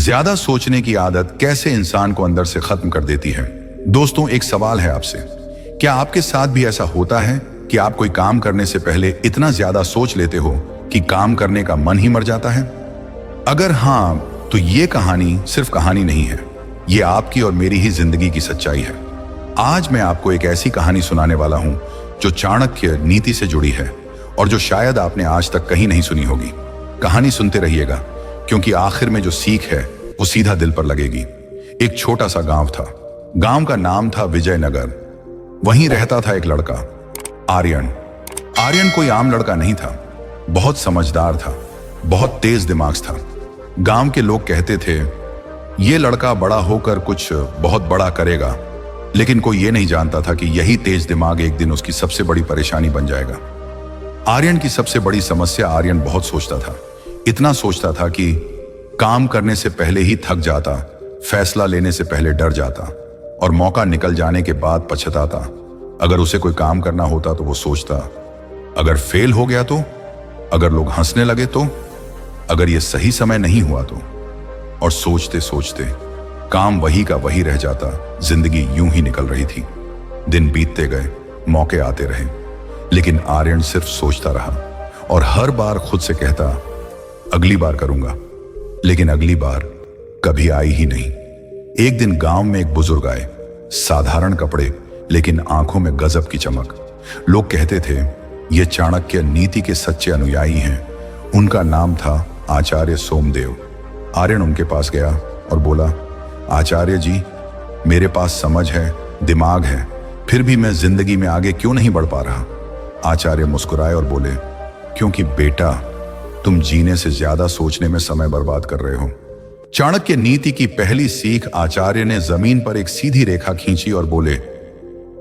ज्यादा सोचने की आदत कैसे इंसान को अंदर से खत्म कर देती है। दोस्तों, एक सवाल है आपसे, क्या आपके साथ भी ऐसा होता है कि आप कोई काम करने से पहले इतना ज्यादा सोच लेते हो कि काम करने का मन ही मर जाता है? अगर हाँ, तो ये कहानी सिर्फ कहानी नहीं है, ये आपकी और मेरी ही जिंदगी की सच्चाई है। आज मैं आपको एक ऐसी कहानी सुनाने वाला हूं जो चाणक्य नीति से जुड़ी है और जो शायद आपने आज तक कहीं नहीं सुनी होगी। कहानी सुनते रहिएगा, क्योंकि आखिर में जो सीख है वो सीधा दिल पर लगेगी। एक छोटा सा गांव था। गांव का नाम था विजयनगर। वहीं रहता था एक लड़का, आर्यन। आर्यन कोई आम लड़का नहीं था, बहुत समझदार था, बहुत तेज दिमाग था। गांव के लोग कहते थे ये लड़का बड़ा होकर कुछ बहुत बड़ा करेगा, लेकिन कोई ये नहीं जानता था कि यही तेज दिमाग एक दिन उसकी सबसे बड़ी परेशानी बन जाएगा। आर्यन की सबसे बड़ी समस्या, आर्यन बहुत सोचता था। इतना सोचता था कि काम करने से पहले ही थक जाता, फैसला लेने से पहले डर जाता और मौका निकल जाने के बाद पछताता। अगर उसे कोई काम करना होता तो वो सोचता, अगर फेल हो गया तो, अगर लोग हंसने लगे तो, अगर ये सही समय नहीं हुआ तो। और सोचते सोचते काम वही का वही रह जाता। जिंदगी यूं ही निकल रही थी। दिन बीतते गए, मौके आते रहे, लेकिन आर्यन सिर्फ सोचता रहा और हर बार खुद से कहता, अगली बार करूंगा। लेकिन अगली बार कभी आई ही नहीं। एक दिन गांव में एक बुजुर्ग आए, साधारण कपड़े लेकिन आंखों में गजब की चमक। लोग कहते थे ये चाणक्य नीति के सच्चे अनुयायी हैं। उनका नाम था आचार्य सोमदेव। आर्यन उनके पास गया और बोला, आचार्य जी, मेरे पास समझ है, दिमाग है, फिर भी मैं जिंदगी में आगे क्यों नहीं बढ़ पा रहा? आचार्य मुस्कुराए और बोले, क्योंकि बेटा, तुम जीने से ज्यादा सोचने में समय बर्बाद कर रहे हो। चाणक्य नीति की पहली सीख, आचार्य ने जमीन पर एक सीधी रेखा खींची और बोले,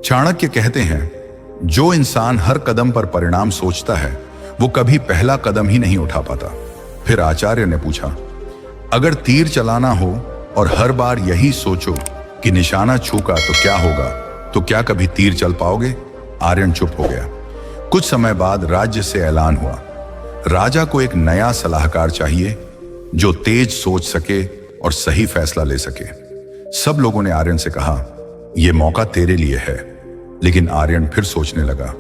चाणक्य कहते हैं जो इंसान हर कदम पर परिणाम सोचता है वो कभी पहला कदम ही नहीं उठा पाता। फिर आचार्य ने पूछा, अगर तीर चलाना हो और हर बार यही सोचो कि निशाना छूका तो क्या होगा, तो क्या कभी तीर चल पाओगे? आर्यन चुप हो गया। कुछ समय बाद राज्य से ऐलान हुआ, राजा को एक नया सलाहकार चाहिए जो तेज सोच सके और सही फैसला ले सके। सब लोगों ने आर्यन से कहा, यह मौका तेरे लिए है। लेकिन आर्यन फिर सोचने लगा,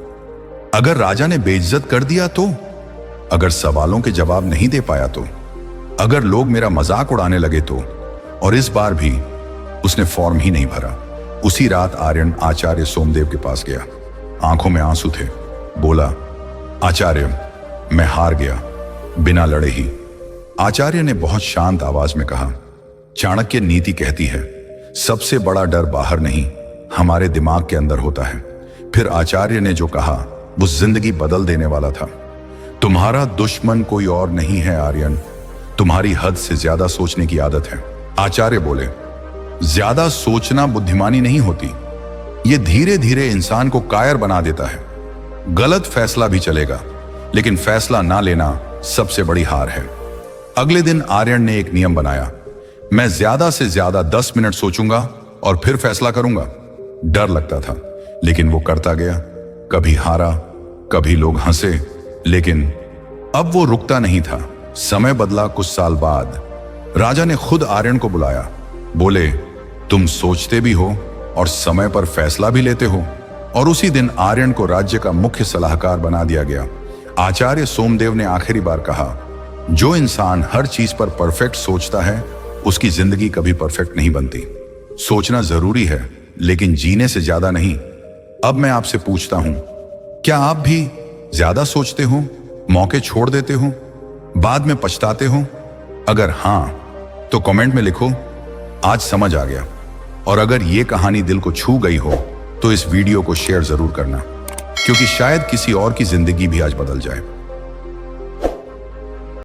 अगर राजा ने बेइज्जत कर दिया तो, अगर सवालों के जवाब नहीं दे पाया तो, अगर लोग मेरा मजाक उड़ाने लगे तो। और इस बार भी उसने फॉर्म ही नहीं भरा। उसी रात आर्यन आचार्य सोमदेव के पास गया। आंखों में आंसू थे। बोला, आचार्य, मैं हार गया, बिना लड़े ही। आचार्य ने बहुत शांत आवाज में कहा, चाणक्य नीति कहती है सबसे बड़ा डर बाहर नहीं, हमारे दिमाग के अंदर होता है। फिर आचार्य ने जो कहा वो जिंदगी बदल देने वाला था। तुम्हारा दुश्मन कोई और नहीं है आर्यन, तुम्हारी हद से ज्यादा सोचने की आदत है। आचार्य बोले, ज्यादा सोचना बुद्धिमानी नहीं होती, ये धीरे धीरे इंसान को कायर बना देता है। गलत फैसला भी चलेगा, लेकिन फैसला ना लेना सबसे बड़ी हार है। अगले दिन आर्यन ने एक नियम बनाया, मैं ज्यादा से ज्यादा 10 मिनट सोचूंगा और फिर फैसला करूंगा। डर लगता था, लेकिन वो करता गया। कभी हारा, कभी लोग हंसे, लेकिन अब वो रुकता नहीं था। समय बदला। कुछ साल बाद राजा ने खुद आर्यन को बुलाया। बोले, तुम सोचते भी हो और समय पर फैसला भी लेते हो। और उसी दिन आर्यन को राज्य का मुख्य सलाहकार बना दिया गया। आचार्य सोमदेव ने आखिरी बार कहा, जो इंसान हर चीज पर परफेक्ट सोचता है उसकी जिंदगी कभी परफेक्ट नहीं बनती। सोचना जरूरी है, लेकिन जीने से ज्यादा नहीं। अब मैं आपसे पूछता हूं, क्या आप भी ज्यादा सोचते हो, मौके छोड़ देते हो, बाद में पछताते हो? अगर हां, तो कमेंट में लिखो, आज समझ आ गया। और अगर ये कहानी दिल को छू गई हो तो इस वीडियो को शेयर जरूर करना, क्योंकि शायद किसी और की जिंदगी भी आज बदल जाए।